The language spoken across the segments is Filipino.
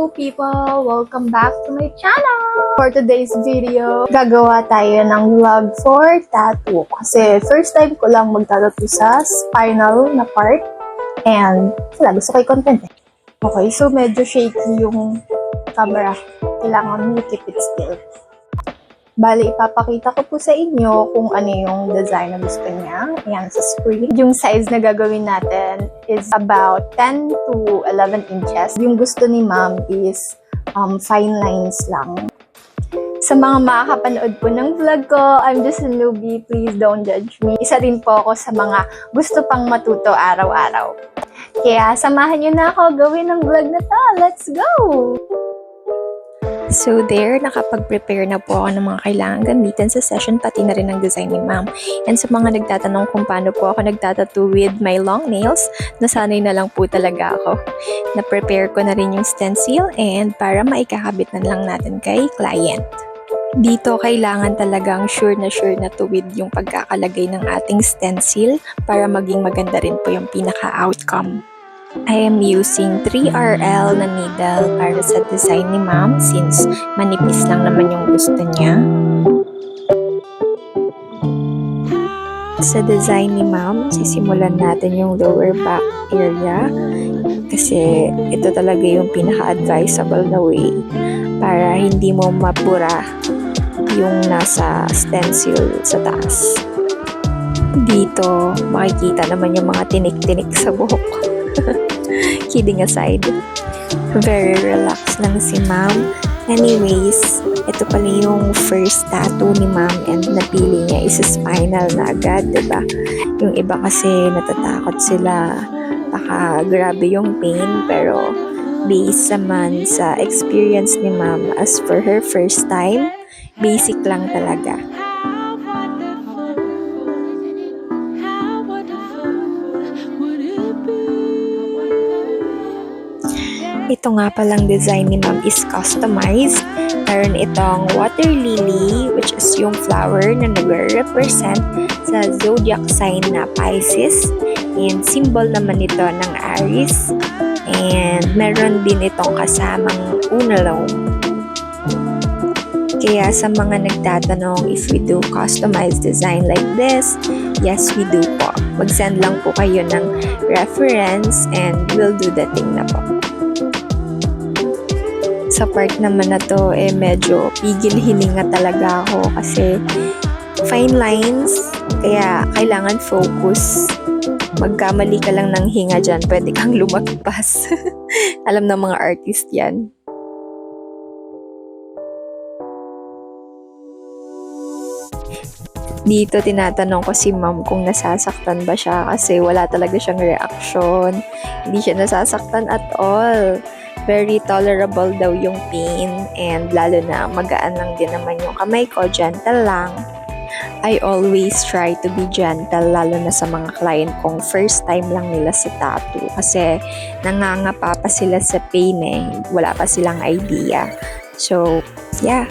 Hello people! Welcome back to my channel! For today's video, gagawa tayo ng vlog for tattoo. Kasi first time ko lang magtattoo sa spinal na part. And wala, gusto ko i-content eh. Okay, so medyo shaky yung camera. Kailangan mo keep it still. Bali, ipapakita ko po sa inyo kung ano yung design na gusto niya. Ayan, sa screen. Yung size na gagawin natin is about 10 to 11 inches. Yung gusto ni ma'am is fine lines lang. Sa mga makakapanood po ng vlog ko, I'm just a newbie. Please don't judge me. Isa din po ako sa mga gusto pang matuto araw-araw. Kaya samahan nyo na ako gawin ng vlog na to. Let's go! So there, nakapag-prepare na po ako ng mga kailangan gamitin sa session, pati na rin ang design ni ma'am. And sa mga nagtatanong kung paano po ako nagtatattoo with my long nails, nasanay na lang po talaga ako. Na-prepare ko na rin yung stencil and para maikakabit na lang natin kay client. Dito, kailangan talagang sure na tuwid yung pagkakalagay ng ating stencil para maging maganda rin po yung pinaka-outcome. I am using 3RL na needle para sa design ni ma'am since manipis lang naman yung gusto niya. Sa design ni ma'am, sisimulan natin yung lower back area kasi ito talaga yung pinaka-advisable na way para hindi mo mabura yung nasa stencil sa taas. Dito, makikita naman yung mga tinik-tinik sa buhok. Kidding aside, very relaxed lang si ma'am. Anyways, ito pala yung first tattoo ni ma'am and napili niya is spinal na agad, diba? Yung iba kasi natatakot sila, baka grabe yung pain, pero based naman sa experience ni ma'am as for her first time, basic lang talaga. Ito nga palang design ni ma'am is customized. Meron itong water lily, which is yung flower na nag-represent sa zodiac sign na Pisces. And symbol naman ito ng Aries. And meron din itong kasamang unalome. Kaya sa mga nagtatanong if we do customized design like this, yes, we do po. Mag-send lang po kayo ng reference and we'll do the thing na po. Sa part naman na to, medyo pigil hininga talaga ako kasi fine lines, kaya kailangan focus. Magkamali ka lang ng hinga dyan, pwede kang lumagpas. Alam ng mga artist yan. Dito, tinatanong ko si ma'am kung nasasaktan ba siya kasi wala talaga siyang reaction. Hindi siya nasasaktan at all. Very tolerable daw yung pain and lalo na magaan lang din naman yung kamay ko, gentle lang. I always try to be gentle lalo na sa mga client kong first time lang nila sa tattoo kasi nangangapa pa sila sa pain eh, wala pa silang idea. So, yeah.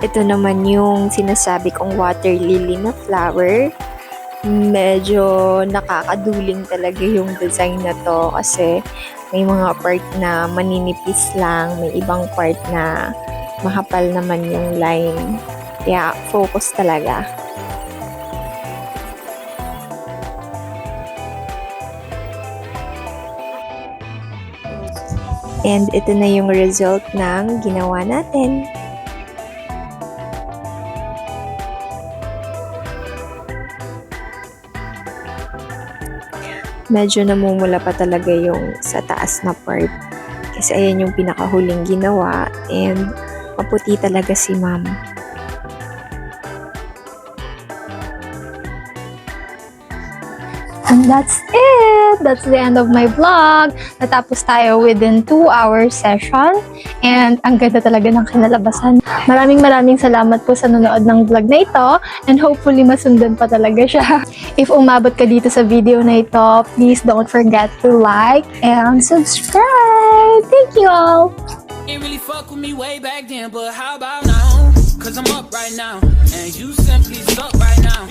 Ito naman yung sinasabi kong water lily na flower. Medyo nakakaduling talaga yung design na to kasi may mga part na maninipis lang, may ibang part na mahapal naman yung line. Kaya focus talaga. And ito na yung result ng ginawa natin. Medyo namumula pa talaga yung sa taas na part. Kasi ayan yung pinakahuling ginawa and maputi talaga si ma'am. And that's it! That's the end of my vlog. Natapos tayo within 2-hour session. And ang ganda talaga ng kinalabasan. Maraming salamat po sa nanonood ng vlog na ito. And hopefully masundan pa talaga siya. If umabot ka dito sa video na ito, please don't forget to like and subscribe. Thank you all! Ain't really fuck with me way back then, but how about now? Cause I'm up right now, and you simply suck right now.